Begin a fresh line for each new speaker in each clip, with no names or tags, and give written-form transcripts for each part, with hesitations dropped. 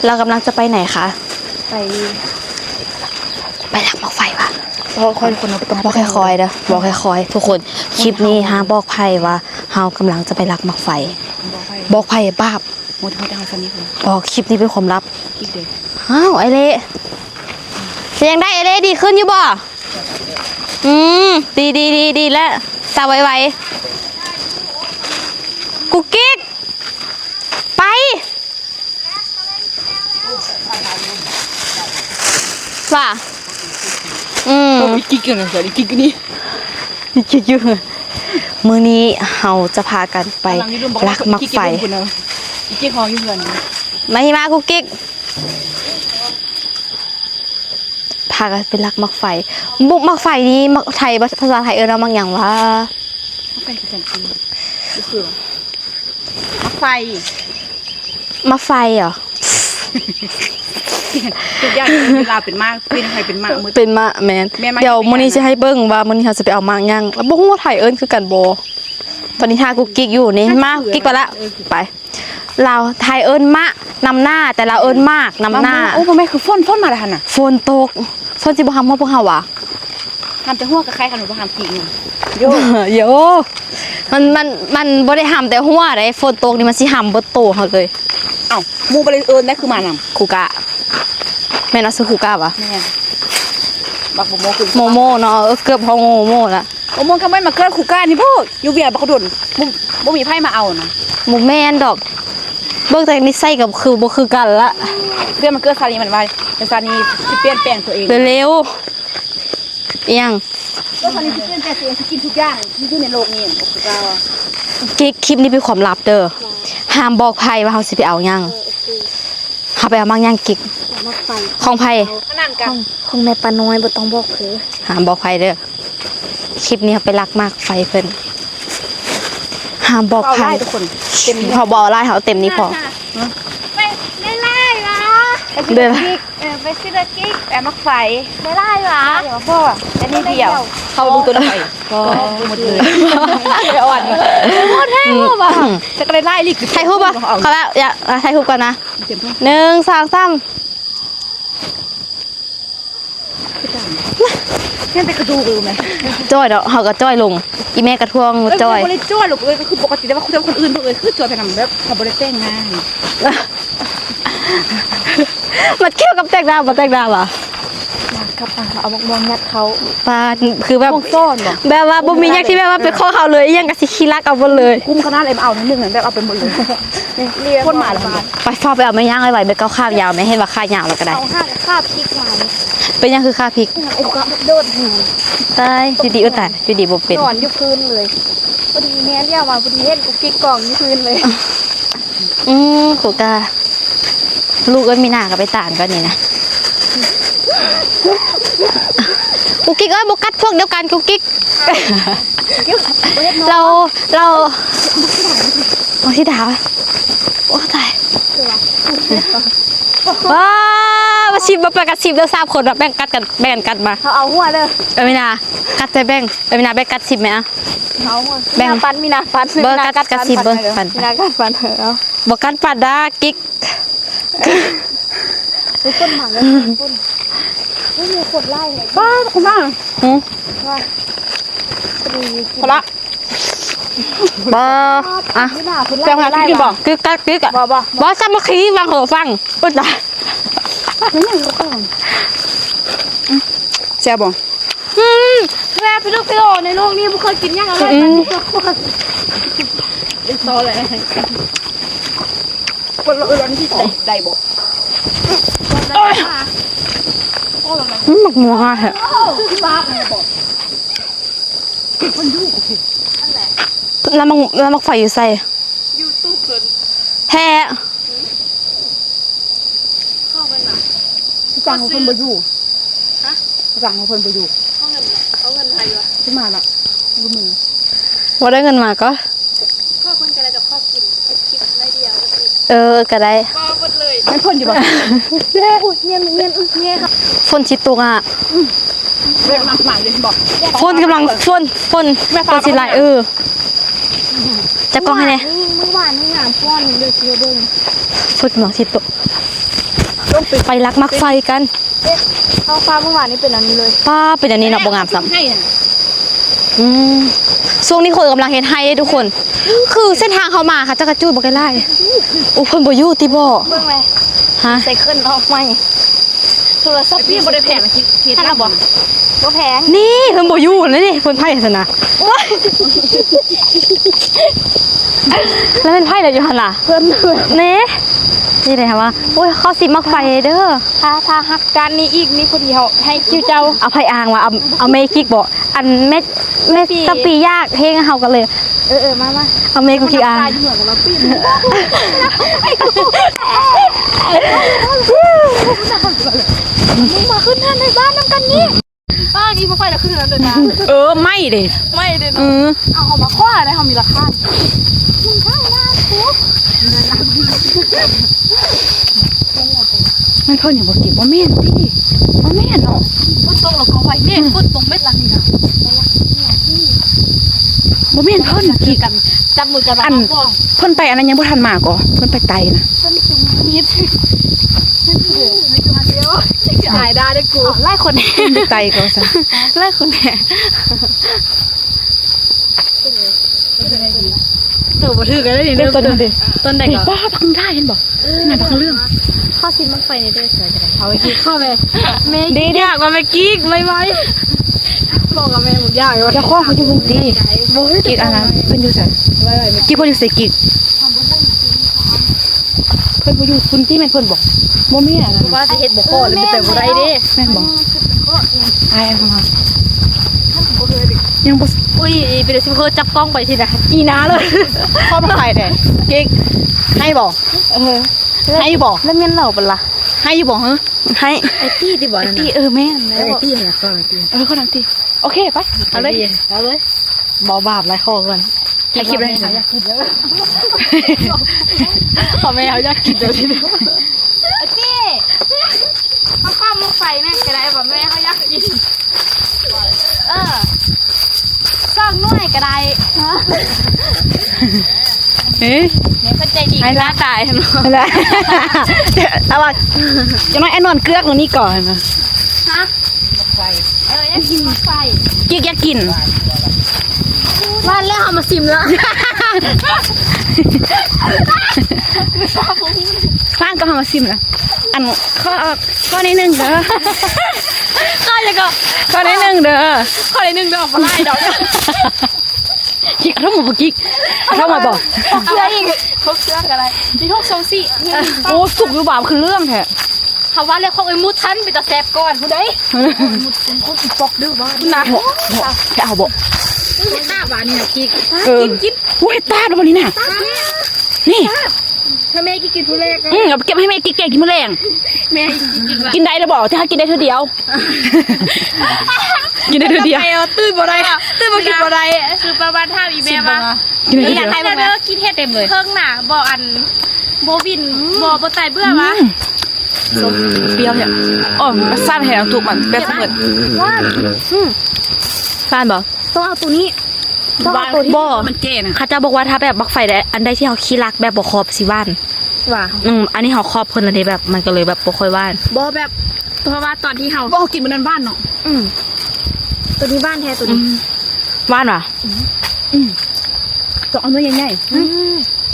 เรากำลังจะไปไหนคะ
ไป
หลักหมอกไฟวะ
บอกคอยคนเรา
บอกค่อยๆนะบอกค่อยๆทุกคนคลิปนี้ฮะบอกไพ่ว่าเฮากำลังจะไปหลักหมอกไฟบอกไพ่บ้าบ
หมดทางสนิทเลย
บอกคลิปนี้เป็นความลับ
อีกเด็ก
อ้าวไอเล่เสียงได้ไอเล่ดีขึ้นอยู่บ่ดีแล้วสาวไวๆกุ๊กกิ๊กไปว่า
อีกกิ๊กกันเลยอีกกิ๊กนี่
อีกกิ๊กอยู่มื้อนี้เฮาจะพากันไปลักมักไฟ
อีกกิ๊กห้องอยู่เพื่อน
มากุ๊กกิ๊กพากันไปลักมักไฟบุกมักไฟนี้มักไทยภาษาไทยเรามักอย่างว่า
มักไฟคือกันคือมักไฟ
มักไฟเหรอ
ทุกอย่างเวลาเป็นมากเป็นใครเป็นมาก
เป็นมากแมนเดี๋ยวมื้อนี้จะให้เบิ่งว่ามื้อนี้เราจะไปเอามากยังแล้วบ่ฮู้ว่าไทยเอิ้นคือกันบ่ตอนนี้ทากุ๊กกิ๊กอยู่นี่มากิ๊กไปละไปเราไทยเอิ้นมะนำหน้าแต่เราเอิ้นมากนำหน้า
โอ้แม่คือฝนมาแล้วหั่นน่ะ
ฝนตกฝนสิบ่ทำว่าพวกเฮาวะ
ทำแต่หัวกับใครกันหนูบ่ทำกี่นึง
โยมันบ่ได้ทำแต่หัวได้ฝนตกนี่มันสิทำบ่โตเฮาเลย
เอ้าหมู่บ่ได้เอิ้นได้คือมานำ
คูกะแม่นว่าซื้อคูกะวะ
แม่นบักโมโมคือ
โมโมเนาะเกือบพอโมโมละ
โมโมก็ไม่มาเกิดคูกะนี่บ่อยู่เวียบักดนบ่มีไผมาเอานะ
บ่แม่นดอกเบิ่งแต่นิสัยกับคือบ่คือกันละ
เรื่องมันเกิดซานีมันว่าแต่ซานีสิเปลี่ยนแปลงตัวเอง
เร็วเอียง
ก็ซานีสิเปลี่ยนแปลงตัวเองสิกินทุกอย่างที่อยู่ในโลกนี้คูกะ
กิ๊กคลิปนี้เป็นความลับเด้อห้ามบอกไผว่าเฮาสิไปเอาหยังเฮาไปเอามากยังกิ๊กของไผ
ของแม่ปาน้อยบ่ต้องบอกเด้อ
ห้ามบอกไผเด้อคลิปนี้เฮาไปลักมากไฟเพิ่นห้ามบอกไผ
ทุกคนเต็ม
เฮาบ่ไล่เฮาเต็มนี้พอ
ไปไม่ไล่หรอไปซื้อกิ๊กแอบมักไฟไม่ไล่หรอเดี๋ยวพ่ออันนี้เดียวเข้าดูตัวหน่อยก็หมดเลยเดี๋ยวอ่อนหมดให้พ่อป่ะจะกระไล่ลิก
ถ่ายรูปป่ะเขาแล้วอย่าถ่ายรูปก่อนนะ1 2 3
แค่แต่กระดูกเลยไหม
จ้อยเดี๋ยวเขาก็จ้อยลงอีแม่กระท่วงจ้อย
ไม่ได้จ้อยหรอกเลยก็คือปกติแต่ว่าคนอื่นเลยคือจ้อยไปทำแบบเขาบริเต้งง่าย
มันเกี่ยวกับแตกดาวแตกดาวอ่ะ
กับเอามองยัดเขา
ปลาคือแบบ
ซ่อนบ่
แบบว่าบ่มียักที่แบบว่าไปข้อเขาเลยยังกะสิขี้รักเอาหมดเลย
กุ้มขนาดเลยเอาหนึ่งแบบเอาไปหมดเลยคนมาแล้ว
ไปฟ้าไปเอาไม่ย่างไว้ไปเก้าข้าวยาวไหมเห็นว่าข้าวยาวแล้วก็ได้
เอาข้าวพริกมา
เป็นยังคือข้าวพริก
โดดหู
ตายอยู่ดีตายอยู่ดีบ่เป็น
นอนอยู่พื้นเลยพอดีแม่เรียกมาพอดีเห็นกุ๊กกิ๊กกล่องอยู่พื้นเลย
โคกาลูกก็มีหน้ากับไปต่างกันนี่นะกุ๊กกิ๊กบกัดพวกเดียวกันกุ๊กกิ๊กเราที่ดาวโอ้ตายว้ามาชิมมาแบ่งกันชิมเด้อ3 คนแบบแบ่งกัดมา
เขาเอาหัวเด้อ
มีนากัดใจแบ่งมีนาแบ่งกัด10ไหมอ่ะ
เอาหัวแบ่งปันมีนาปัน
เบอร์กัด10เบอร์ปัน
มีนากัดปันเถอะ
บกัดปัดด้ากิ๊ก
ต้นหมากเลยต้นไม่มีคนไล่เลยบ้าคุณบ้าว่าพอละ
บ้าอ่ะ
แปลว่าอะไรบอก
กิ๊กอ่ะบอสมาขี้ฟังเหอะฟังปุ๊ดละ
ไม่ยังรู้ก่อนแซ่บบ่แซ่บพี่ลูกพี่โอในโลกนี้ไม่เคยกินย่างอะไรเป็นซอเลยคนเราร้อนที่ใดบ่
หมักมัวเหรอ
บ้าเลยบอกมันยุ่ง
แล้วมักไฟอยู่ใส่
ยูทูบเกิน
แฮ่
เข้าไปหนักจังของคนบ่อยู่ฮะจังของคนบ่อยู่เขาเงินไทยวะขึ้นมาละกูมือ
ว่าได้เงินมาก็
ข้อคนกันอะไรกับข้อกินคิดได้เดียว
ก็ได้
ก็หมดเลยไม่พ้นอยู่บ่เงี้ยครับ
ฝนชิดตกอ่ะ
เรียกมาหมายเลยบอก
ฝนกำลังฝนสิไหลจับกล้องให้แน่
เมื่อวานนี่งามป้อนเลยเชื่อเบิ้ง
ฝนกำลังชิดตก ไปรักมักไฟกัน
เข้าฟ้าเมื่อวานนี้เป็นอันนี้เลย
ป้าเป็นอันนี้เนาะบ่งามซ้ำ
ให้น่ะ
ช่วงนี้คนกำลังเฮ็ดให้เด้ทุกคน คือเส้นทางเขามาค่ะจักรจูดบ่ไกลไล่อุเพิ่นบ่อยู่ติบ่
เบิ่งเลย
ฮะ
ใส่ขึ้นออกใหม่โทรศัพท์พี่บ่ได้แพงนะคิดท่านบ่บ่แพง
นี่เพิ่นบ่อยู่นะนี่เพิ่นไพ่ซั่นน่ะแล้วเป็นไพ่อะไรอยู่หั่นล่ะ
เพิ่นเลย
นี่นี่เลยค่ะว่าโอ้ยเขาสิมักไฟเด้อ
ถ้าฮักการนี้อีกนี่พอดีเฮาให้จิ้วเจ้า
เอาไพ่อ่างว่าเอาเมกิกบ่อันเม็ดสปียากเพลงเฮากันเลย
มา
เอาเมกุกอ่าง
ตายเหมือนเราปิ้งมึงมาขึ้นนั่นในบ้านนำกันนี่ป้ากี่มาไฟแล้วขึ้นนั่นเด้อจ้า
ไม่เด้
ไม่เด้อเอาเฮามาคว้าได้เฮามีราคามึงข้างหน้ากู
มันเพิ่นอย่างบ่เก็บบ่แม่นติบ่แม่นเนาะ
ฟุตตรงเราก็ไว้เนี่ยฟุตตรงเม็ดลังนี่นะ
บ่แม่นเพิ่น
กี่กันจับมือกัน
อันเพิ่นไปอันนั้นยังบ่ทันมาก่อเพิ่นไปไตนะ
คนจุ่มนิดนั่นคือไม่จุ่มเดียวจะอายได้ได้กูไล่คนแห่
เพิ่นไปไตก็ซั่น
ไล่คนแห่ตัวบ่ถือกันได้นี่เด้อต้นเด้อต้นใดก็
ป้าพังได้เห็นบ่งานพังเรื่อง
ข้าวซิมมันไฟในเด้อเสือจะได้เอาไปกิ๊กเข้าไปแม่ดีอยากมาไปกิ๊กไม่ไหวบอกกับแม่หมดยากอยู่
เจ้าของเขาอยู่พุ่นติกิกอันนั้นเพิ่นอยู่ไสกิกเพิ่นอยู่ไสกิกเพิ่นบ่อยู่พุ่นติแม่นเพิ่นบ่บ่แม่นอันนั้น
ว่าสิเฮ็ดบ่พอเลยไปบ่ได้เด้
แม่นบ่อายเอามายังบ่
อุ้ยไปเดี๋ยวสิเพิ่นจับกล้องไปสินะ
อีนาเลยเข้ามาขายแท้กิกให้บ่ให้บ่
แล้วแม่นเหล่าปะล่ะ
ให้อยู่บ่ฮะให้
ไอ้ตี้ที่บ่นั่น
ตี
น่ะ
แม่น
ไอ้ตี้น่ะก็ไอ้ตี้
คนนั้นตีโอเคไปเอาเลย
เอาเลย
บ่บาปหลายข้อก่อนกินคลิปได้
อยากกินเด้อ
พอแม่เขาอยากกินเดี๋ยวทีเดียว
ไอ้ตี้มาข้ามมุกไฟแม่ก็ได้บ่แม่เขาอยากกินสร้างหน่วยก็ได้
เฮ้ย
เนี่ยเพิ่นใจดีหน้าตายเนาะ
อะไรเอาว่าจะน้อยไอ้นอนเกลือกตรงนี้ก่อนนะ
ฮะอยากกินมุกไฟ
กิ๊กอยากกิน
วันแล้วเอามาซิมแล้ว
ร้านก็ทำมาซิมนะอันข้อนี้หนึ่งเด้อ
ก็จะก็
ข้อนี้หนึ่งเด้อ
ข้อที่1ดอกบ่ได้ดอก
กิ๊กเอาทั้งหมดบ่กิ๊กเอาทั้งหมดบ่
เสื้ออีกพกเสื้ออะไรที่6 2 4
โอ้สุกหรือเปล่าคือเรื่องแท้
เขาว่าเลยของไอ้มุดทันไปตะแซบก่อนผู้ใดมุดเป็นคนสิปอกดื้อบ้านนะ
แค่เอาบ่
ตาบานี่นะกิ๊ก
กินอุ้ยตาดูวันนี้น่ะนี่
ถ้าแม่กินผู้แรก
เอาไปเก็บให้แม่กิ๊กแกกินมื้อแรง
แม่
กินได้หรือเปล่าถ้ากินได้เท่าเดียว กินได้เท่าเดียว
ตื่นบ่ได้ตื่นบ่กินบ่ได้คือประมาณท่าอีแม่ว่า
กินได้
อยาก
เท่า
ให้
เดียว
เด้อกินเฮ็ดเต็มเลยเพิ่งน่ะบ่อันบ่วินบ่ตายเบื่อวะ
เปรี้ยวเนี่ยอ๋อสั้นแหงถูกมันเป็นเหมือน
ว่า
สั้นบ่
ต้องเอาตัวนี้ต้องเอาตัวนี้
บ่มันเจ๋นะเขาจะบอกว่าถ้าแบบบักไฟได้อันใดที่เขาขี้รักแบบบ่ครอบสิว่าน
ว่า
อันนี้เขาครอบคนละนี้แบบมันก็เลยแบบบ่ค่อยว่าน
บ่แบบเพราะว่าตอนที่เฮา
บ่กินมันนั่นบ้านเนาะ
ตัวนี้บ้านแท้ตัวนี้
ว่านว่ะต้องเอาเนื้อใหญ่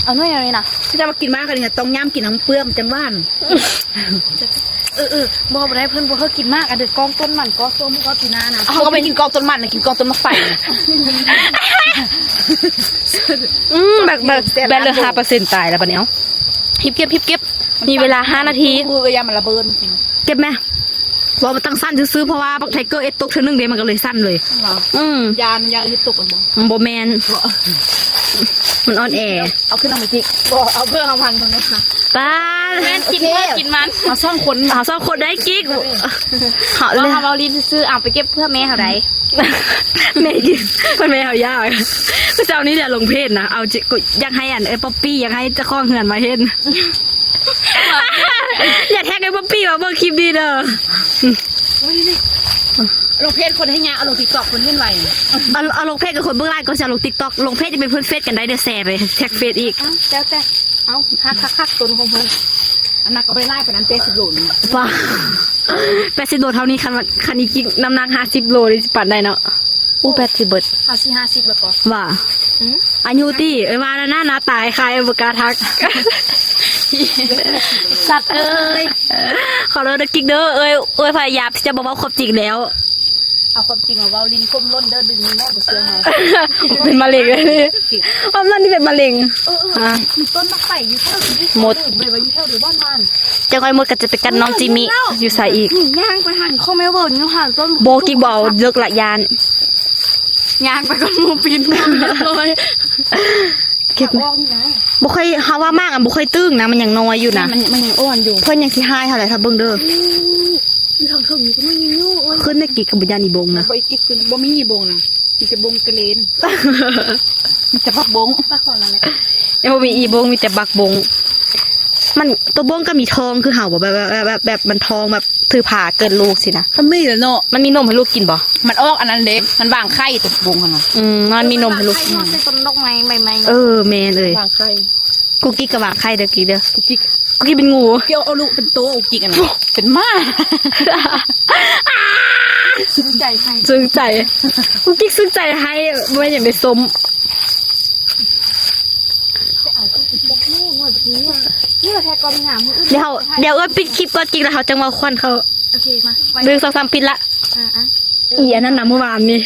เอาหน่อยอะไรนะ
ๆถ้าจะมากินมากกันเนี่ยต้องย่ำกินน้ำเปลือกจังว่าน
บ่ได้เพิ่นบ่เคยกินมากอันเด็ดกองต้นมันก็ส้มก็ปีหน้านะ
เขาก็ไปกินกองต้นมันนะกินกองต้นมะไฟแบบเหลือ5%ตายแล้วปะเนี้ยฮิบเก็บมีเวลา5 นาที
มือยามันระเบิด
เก็บไหมบอกมันตั้งสั้นซื้อเพราะว่าบักไทเกอร์เอ็ดตกเท่านึงเดียวมันก็เลยสั้นเลย
ยานยาที่ตกบ่
มันโบแมนมันออนแอร์
เอาขึ้นเอามาจิกบ่เอาเพื่อเอาพันตรงนี้ค่ะ
ป้า
แม่กินเพื่อกินมัน
เอาซ่องคนเอาซ่องคนได้กิ๊กเหาะ
เรา
เลย
ทำเอาลิ้นซื้อเอาไปเก็บเพื่อแม่เขาได้
แม่กินมันแม่เขายากก็เจ้านี้เดี๋ยวลงเพจนะเอาจิกอยากให้อันไอ้ป๊อปปี้อยากให้เจ้าของเหือนมาเห็นอยากแท็กไอ้ป๊อปปี้มาเบิ่งคลิปดีเด้อ
ลงเพจคนให้ยาเอาลงติ๊กต็อกคนเล่นไว
เอาลงเพจกับคนเบื้องล่างก็จะลงติ๊กต็อกลงเพจจะเป็นเพื่อนเฟซกันได้เดี๋ยวแชร์ไปแท็กเฟซอีก
แต่เอาคักตัวของเพิ่น อันนั้นก็ไปไล่ไปนั้น80 โลนี่
ว้า80 โลเท่านี้คันนี้กินน้ำหนัก50 โลนี่สิปั่นได้เนาะอู้80เบิด
50แล้วก็
ว่าอายุตี้มาแล้วหน้าตายคายบกาทัก
สัตว์เอ้ย
ขอโทษนะกิ๊กเด้อเอ้ยพยายามที่จะบอกว่าครบจริงแล้ว
เอาความจริงมาเว้าลิ้นก้มล้นเด้อดึงนี่แม่บ่เชื่อเฮา
เป็นมะเร็งเลยนี่อ้อมนั่นนี่เป็นมะเร็ง
มีต้นมะไฟอยู่เท่าที่
หมด
ไปไว้อยู่เท่าเดียวบ้านมัน
จะค่อยหมดก็จะไปกันน้องจิมิอยู่ใส่อีก
นี่ย่างไปหันข้อแม่เบิ่นอยู่หันต้น
โบกิ๊กบอกเลิกละยาน
ย่างไปก็มูปีนเลย
เก็บ
ออกนี่นะ
บ่ค่อยเฮาว่ามากอ่ะบ่ค่อยตึงนะมันยังน้อยอยู่นะ
มันยังอ่อนอยู่
เพิ่นยังสิหายเท่าไหร่ถ้าเบิ่งเด้อ
มีทางถึงนี่ก็ไม่มีอยู่โอ้ย
ขึ้นในกิ๊กกับบุญญาณีบงนะ
บ่อีกกิ๊กคือบ่มีบงนะมีแต่บงกระเลนมีแต่พักบงพักก่อนอะไร
ยังบ่มีอีบงมีแต่บักบงมันตัวบงก็มีทองคือเห่าแบบมันทองแบบถือผ่าเกินลูกสินะ
มันมีแล้วเนาะ
มันมีนมให้ลูกกินบ่
มันออกอันนั้นเด้มันวางไข่ตัวบงกันนะ
มันมีนมให้ลูกกิน
ต้นดอกไม้ใหม่ๆ
แม่เลย
วางไข่
กูกิ๊กกับวางไข่เด้อกิ๊กเด้อ
กิ๊ก
กูกิ๊กเป็นงู
เกี่ยวเอาลูกเป็นโตกิ๊กอันนั้นเป็นม้าซึ้งใจใคร
ซึ้งใจกูกิ๊กซึ้งใจให้ไม่อย่างได้สม
นี่เราแท็กกอนหนามือ
เดี๋ยวปิดคลิปก่อนกิ๊กแล้วเขาจังว่าควันเขา
โอเคมา
1 2 3ปิดละอีอันนั้นนะเมื่อวานนี่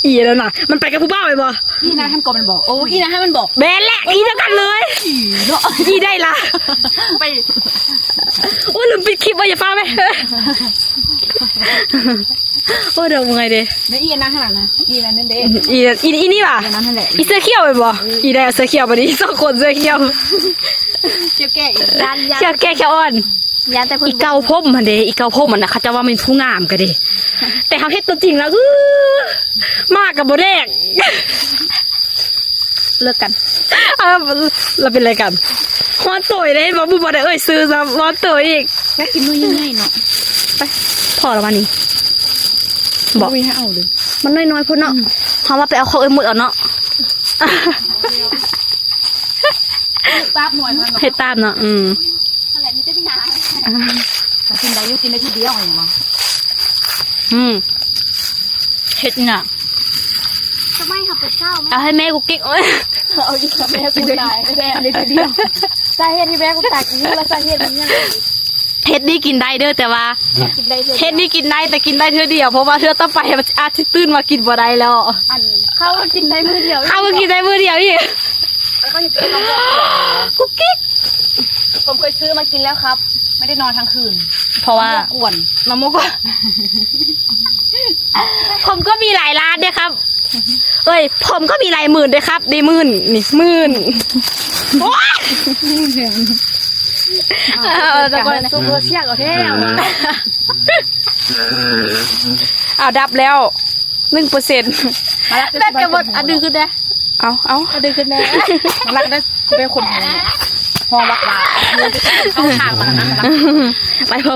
อีแล้วน่ะมันไปกับผู้บ่าวไปบ่
พี่นะท่านกอมันบอกโอ้พี่นะให้มันบอก
แบนแหละอีเดียวกันเลย
เนาะ
อีได้ละ
ไป
โอ้ลืมปิดคลิปว่าอย่าฟ้าไหมโอ้เดี๋ยวมึงไงเด้
ในอีนั่งข้างหลังนะอีนั่นนั่นเด้
อีนี่ป่ะ
นั่นนั่นแหละ
อีเสื้อเขียวไปบ่อีได้เอาเสื้อเขียวมาดิ2 คนเสื้อเขียว
เกี่ยวแก่อีกด้าน
เขียวแก่เขียวอ่อน
ยันแต่
อีเกาพมมันเด้อีเกาพมมันนะเขาจะว่ามันผู้งามกันเด้แต่เขาเฮ็ดตัวจริงแล้วมากกับโบแดก
เลิกกัน
เราเป็นอะไรกันฮอนโตยได้บอกบุบได้ซื้อซ้ำฮอนโตยอีก
แค่กินนู่นนี่นี่เนาะ
พอแล้ววันนี้บอก
วิ่งให้เอาเลย
มันน้อยๆพุ่นเนาะเขาว่าไปเอาเขาหมดเอาเนาะ
ตาบหน่วยมัน
ให้ตามเนาะ
อะไรนี่จะเป็นหากินได้ยุกินได้ทีเดียวอย่างเนาะ
เฮ็ดน่ะ
ทำไมขับไปเช่าไหม
เอาให้แม่กูกิ๊ก
เอาอีกแม่กูตายแม่อันนี้ทีเดียวสาเหตุที่แม่กูตายกูรู้แล้วสาเหตุมันยังไง
เฮ็ดนี่กินได้เด้อแต่ว่า
กินได้
เฮ็ดนี่กินได้แต่กินได้เธอเดียวเพราะว่าเธอต้องไปมันอาจจะตื่นมากินบ่ได้แล้ว
อันข้าวกินได้มือเดียว
ข้าวก็กินได้มื้อเดียวอีก
แล้วก็ยังกินน้องบอก
กูกิ๊ก
ผมเคยซื้อมากินแล้วครับ ไม่ได้นอนทั้งคืน
เพราะว่า
กวน
มะม่วงก็ผมก็มีหลายร้านด้วยครับ เอ้ยผมก็มีหลายหมื่นด้วยครับได้หมื่นนี่หมื่นโอ๊ย
แต่ก่อนซูเปอร์เชียกเอาเท่
ดับแล้ว1%
มาลัก
แบตกระบดดึงขึ้นได้เอา
ดึงขึ้นแม่มาลักได้เป็นคนพอบักบาเข้าทางมานะ
ไปพอ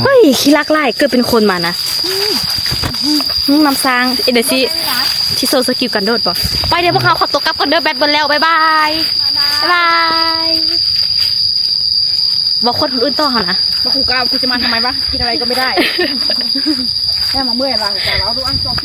เฮ้ยขี้รักไล่เกิดเป็นคนมานะน้ำซางเดี๋ยวชิโซสกิลกันโดดป่ะไปเดี๋ยวพวกเขาขอตัวกลับกันเด้อแบตเบิร์แล้วบ๊ายบายบอกคนอื่นต่อเขานะ
มาคูกาวกูจะมาทำไมวะกินอะไรก็ไม่ได้แค่มาเมื่อยลากูกาวแล้วดูอันซอง